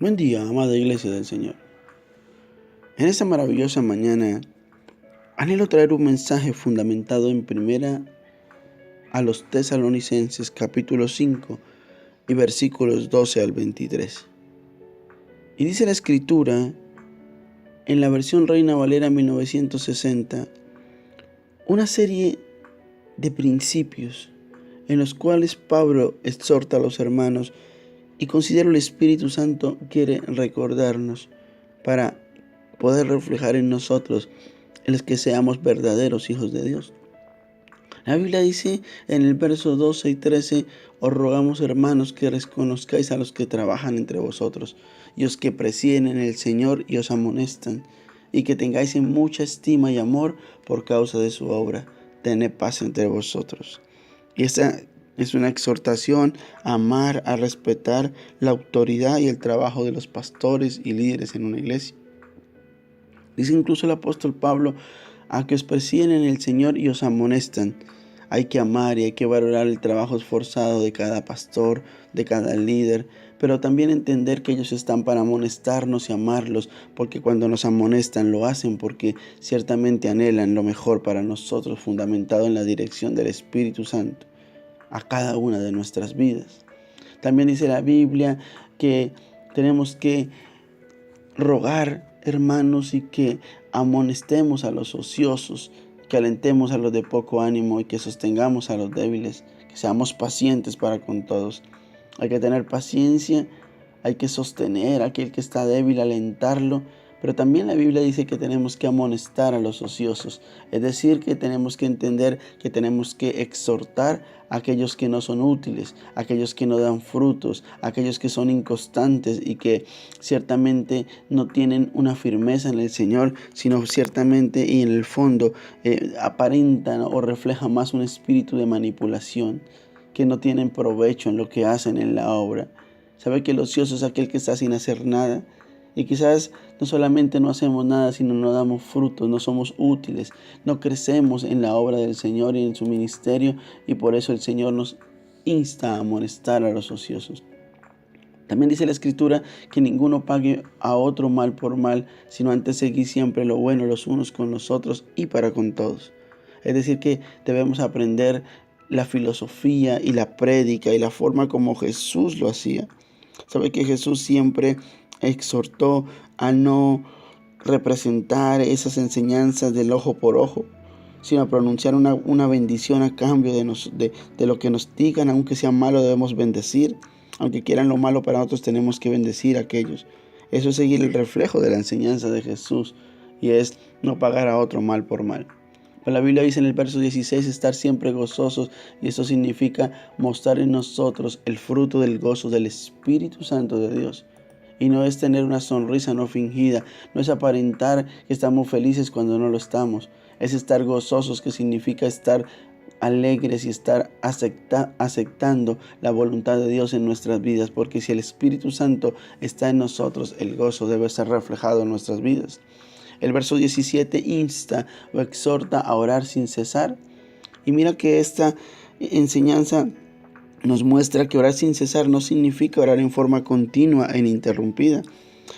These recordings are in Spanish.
Buen día, amada Iglesia del Señor. En esta maravillosa mañana, anhelo traer un mensaje fundamentado en primera a los Tesalonicenses capítulo 5 y versículos 12 al 23. Y dice la Escritura, en la versión Reina Valera 1960, una serie de principios en los cuales Pablo exhorta a los hermanos y considero el Espíritu Santo quiere recordarnos para poder reflejar en nosotros el que seamos verdaderos hijos de Dios. La Biblia dice en el verso 12 y 13, os rogamos, hermanos, que reconozcáis a los que trabajan entre vosotros y os que presiden en el Señor y os amonestan, y que tengáis en mucha estima y amor por causa de su obra. Tened paz entre vosotros. Y esta es una exhortación a amar, a respetar la autoridad y el trabajo de los pastores y líderes en una iglesia. Dice incluso el apóstol Pablo, a que os presiden en el Señor y os amonestan. Hay que amar y hay que valorar el trabajo esforzado de cada pastor, de cada líder, pero también entender que ellos están para amonestarnos y amarlos, porque cuando nos amonestan lo hacen porque ciertamente anhelan lo mejor para nosotros, fundamentado en la dirección del Espíritu Santo a cada una de nuestras vidas. También dice la Biblia que tenemos que rogar, hermanos, y que amonestemos a los ociosos, que alentemos a los de poco ánimo y que sostengamos a los débiles, que seamos pacientes para con todos. Hay que tener paciencia, hay que sostener a aquel que está débil, alentarlo, pero también la Biblia dice que tenemos que amonestar a los ociosos, es decir, que tenemos que entender que tenemos que exhortar a aquellos que no son útiles, a aquellos que no dan frutos, a aquellos que son inconstantes y que ciertamente no tienen una firmeza en el Señor, sino ciertamente y en el fondo aparentan o reflejan más un espíritu de manipulación, que no tienen provecho en lo que hacen en la obra. Sabe que el ocioso es aquel que está sin hacer nada. Y quizás no solamente no hacemos nada, sino no damos frutos, no somos útiles, no crecemos en la obra del Señor y en su ministerio, y por eso el Señor nos insta a amonestar a los ociosos. También dice la Escritura que ninguno pague a otro mal por mal, sino antes seguir siempre lo bueno los unos con los otros y para con todos. Es decir, que debemos aprender la filosofía y la prédica y la forma como Jesús lo hacía. Sabe que Jesús siempre exhortó a no representar esas enseñanzas del ojo por ojo, sino a pronunciar una bendición a cambio de lo que nos digan. Aunque sea malo, debemos bendecir. Aunque quieran lo malo para nosotros, tenemos que bendecir a aquellos. Eso es seguir el reflejo de la enseñanza de Jesús, y es no pagar a otro mal por mal. Pero la Biblia dice en el verso 16, estar siempre gozosos, y eso significa mostrar en nosotros el fruto del gozo del Espíritu Santo de Dios. Y no es tener una sonrisa no fingida, no es aparentar que estamos felices cuando no lo estamos. Es estar gozosos, que significa estar alegres y estar aceptando la voluntad de Dios en nuestras vidas. Porque si el Espíritu Santo está en nosotros, el gozo debe ser reflejado en nuestras vidas. El verso 17 insta o exhorta a orar sin cesar. Y mira que esta enseñanza nos muestra que orar sin cesar no significa orar en forma continua e ininterrumpida,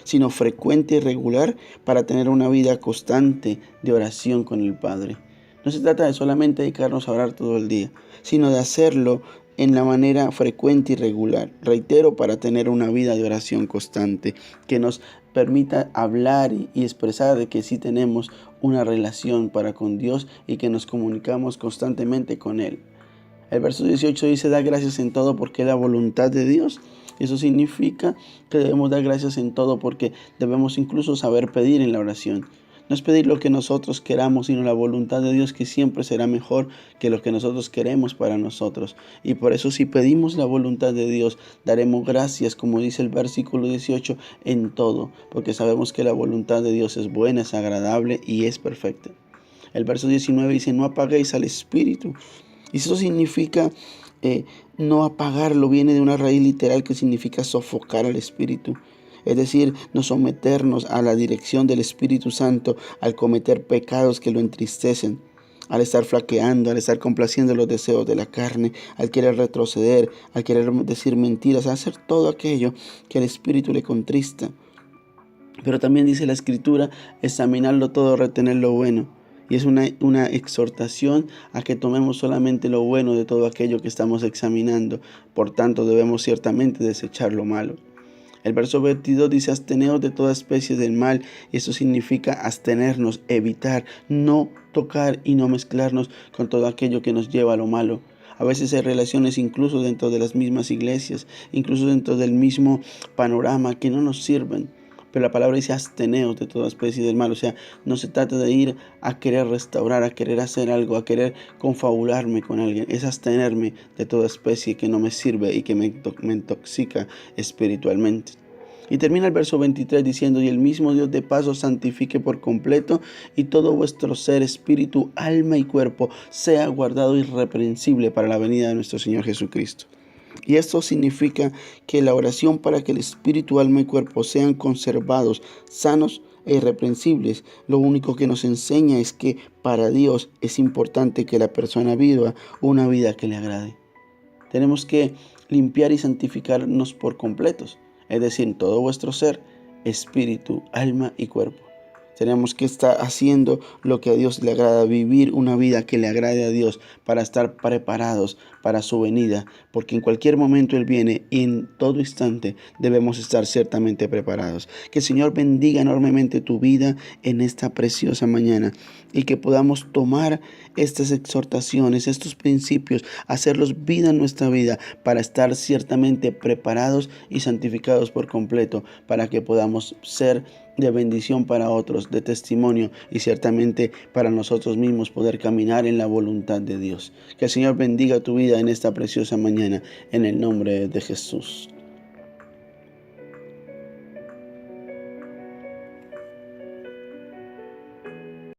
sino frecuente y regular para tener una vida constante de oración con el Padre. No se trata de solamente dedicarnos a orar todo el día, sino de hacerlo en la manera frecuente y regular. Reitero, para tener una vida de oración constante que nos permita hablar y expresar de que sí tenemos una relación para con Dios y que nos comunicamos constantemente con Él. El verso 18 dice, da gracias en todo porque es la voluntad de Dios. Eso significa que debemos dar gracias en todo porque debemos incluso saber pedir en la oración. No es pedir lo que nosotros queramos, sino la voluntad de Dios, que siempre será mejor que lo que nosotros queremos para nosotros. Y por eso, si pedimos la voluntad de Dios, daremos gracias, como dice el versículo 18, en todo, porque sabemos que la voluntad de Dios es buena, es agradable y es perfecta. El verso 19 dice, no apaguéis al Espíritu. Y eso significa no apagarlo, viene de una raíz literal que significa sofocar al Espíritu. Es decir, no someternos a la dirección del Espíritu Santo al cometer pecados que lo entristecen. al estar flaqueando, al estar complaciendo los deseos de la carne, al querer retroceder, al querer decir mentiras, a hacer todo aquello que al espíritu le contrista. Pero también dice la Escritura, examinarlo todo, retener lo bueno. Y es una exhortación a que tomemos solamente lo bueno de todo aquello que estamos examinando. Por tanto, debemos ciertamente desechar lo malo. El verso 22 dice, absteneos de toda especie del mal. Eso significa abstenernos, evitar, no tocar y no mezclarnos con todo aquello que nos lleva a lo malo. A veces hay relaciones incluso dentro de las mismas iglesias, incluso dentro del mismo panorama que no nos sirven. Pero la palabra dice absteneos de toda especie del mal. O sea, no se trata de ir a querer restaurar, a querer hacer algo, a querer confabularme con alguien. Es abstenerme de toda especie que no me sirve y que me intoxica espiritualmente. Y termina el verso 23 diciendo, y el mismo Dios de paz os santifique por completo, y todo vuestro ser, espíritu, alma y cuerpo sea guardado irreprensible para la venida de nuestro Señor Jesucristo. Y esto significa que la oración para que el espíritu, alma y cuerpo sean conservados, sanos e irreprensibles, lo único que nos enseña es que para Dios es importante que la persona viva una vida que le agrade. Tenemos que limpiar y santificarnos por completos, es decir, todo vuestro ser, espíritu, alma y cuerpo. Tenemos que estar haciendo lo que a Dios le agrada, vivir una vida que le agrade a Dios para estar preparados para su venida, porque en cualquier momento Él viene y en todo instante debemos estar ciertamente preparados. Que el Señor bendiga enormemente tu vida en esta preciosa mañana y que podamos tomar estas exhortaciones, estos principios, hacerlos vida en nuestra vida para estar ciertamente preparados y santificados por completo, para que podamos ser de bendición para otros, de testimonio y ciertamente para nosotros mismos poder caminar en la voluntad de Dios. Que el Señor bendiga tu vida en esta preciosa mañana, en el nombre de Jesús.